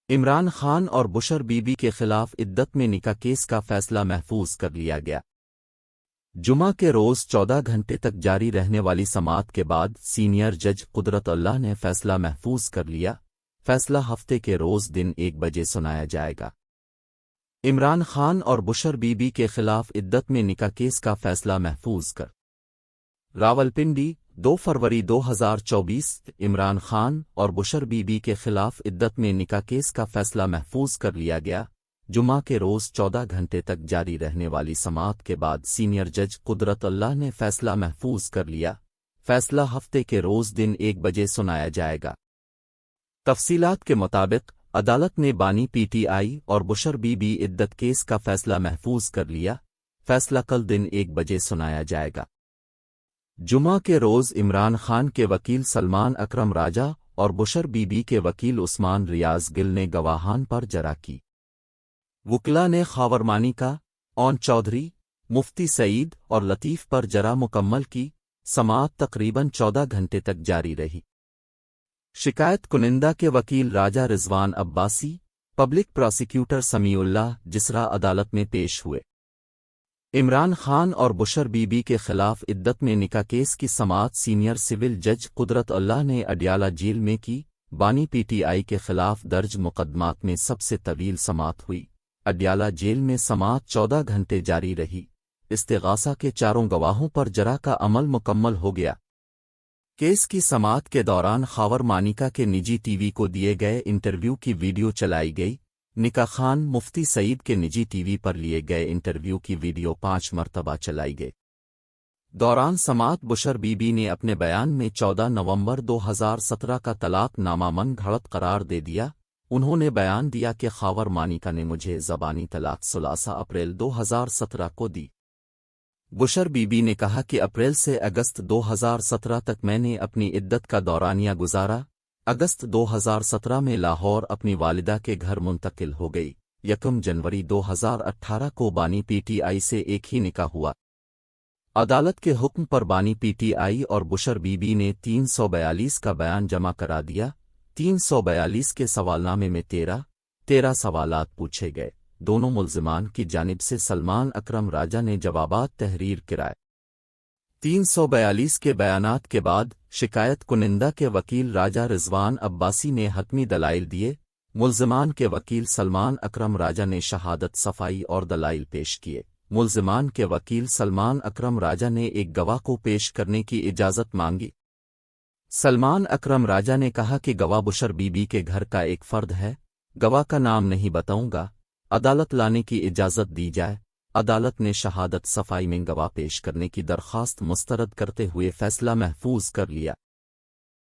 عمران خان اور بشر be be کے خلاف عدت میں نکاح کیس کا فیصلہ محفوظ کر لیا گیا۔ جمعہ کے روز 14 گھنٹے تک جاری رہنے والی سماعت کے بعد سینئر جج قدرت اللہ نے فیصلہ محفوظ کر لیا۔ فیصلہ ہفتے کے روز دن 1 بجے سنایا جائے گا۔ عمران خان اور بشر بی بی کے خلاف عدت میں نکاح کیس کا فیصلہ محفوظ کر راولپنڈی 2 فروری 2024 عمران خان اور بشر بی بی کے خلاف عدت میں نکاح کیس کا فیصلہ محفوظ کر لیا گیا۔ جمعہ کے روز 14 گھنٹے تک جاری رہنے والی سماعت کے بعد سینئر جج قدرت اللہ نے فیصلہ محفوظ کر لیا۔ فیصلہ ہفتے کے روز دن 1 بجے سنایا جائے گا۔ تفصیلات کے مطابق عدالت نے بانی پی ٹی آئی اور بشر بی بی عدت کیس کا فیصلہ محفوظ کر لیا۔ فیصلہ کل دن 1 بجے سنایا جائے گا۔ جمعہ کے روز عمران خان کے وکیل سلمان اکرم راجہ اور بشر بی بی کے وکیل عثمان ریاض گل نے گواہان پر جرح کی۔ وکلا نے خاورمانی کا اون چودھری، مفتی سعید اور لطیف پر جرح مکمل کی۔ سماعت تقریباً 14 گھنٹے تک جاری رہی۔ شکایت کنندہ کے وکیل راجہ رضوان عباسی، پبلک پراسیکیوٹر سمیع اللہ جسرا عدالت میں پیش ہوئے۔ عمران خان اور بشر بی بی کے خلاف عدت میں نکاح کیس کی سماعت سینئر سول جج قدرت اللہ نے اڈیالہ جیل میں کی۔ بانی پی ٹی آئی کے خلاف درج مقدمات میں سب سے طویل سماعت ہوئی۔ اڈیالہ جیل میں سماعت 14 گھنٹے جاری رہی۔ استغاثہ کے 4 گواہوں پر جرح کا عمل مکمل ہو گیا۔ کیس کی سماعت کے دوران خاور مانیکا کے نجی ٹی وی کو دیے گئے انٹرویو کی ویڈیو چلائی گئی۔ نکاح خان مفتی سعید کے نجی ٹی وی پر لیے گئے انٹرویو کی ویڈیو 5 مرتبہ چلائی گئی۔ دوران سماعت بشر بی بی نے اپنے بیان میں 14 نومبر 2017 کا طلاق نامہ من گھڑت قرار دے دیا۔ انہوں نے بیان دیا کہ خاور مانیکا نے مجھے زبانی طلاق 16 اپریل 2017 کو دی۔ بشر بی بی نے کہا کہ اپریل سے اگست 2017 تک میں نے اپنی عدت کا دورانیہ گزارا۔ اگست 2017 میں لاہور اپنی والدہ کے گھر منتقل ہو گئی۔ 1 جنوری 2018 کو بانی پی ٹی آئی سے ایک ہی نکاح ہوا۔ عدالت کے حکم پر بانی پی ٹی آئی اور بشر بی بی نے 342 کا بیان جمع کرا دیا۔ 342 کے سوالنامے میں 13 سوالات پوچھے گئے۔ دونوں ملزمان کی جانب سے سلمان اکرم راجہ نے جوابات تحریر کرائے۔ 342 کے بیانات کے بعد شکایت کنندہ کے وکیل راجہ رضوان عباسی نے حتمی دلائل دیے۔ ملزمان کے وکیل سلمان اکرم راجہ نے شہادت صفائی اور دلائل پیش کیے۔ ملزمان کے وکیل سلمان اکرم راجہ نے ایک گواہ کو پیش کرنے کی اجازت مانگی۔ سلمان اکرم راجہ نے کہا کہ گواہ بشر بی بی کے گھر کا ایک فرد ہے۔ گواہ کا نام نہیں بتاؤں گا۔ عدالت لانے کی اجازت دی جائے۔ عدالت نے شہادت صفائی میں گواہ پیش کرنے کی درخواست مسترد کرتے ہوئے فیصلہ محفوظ کر لیا۔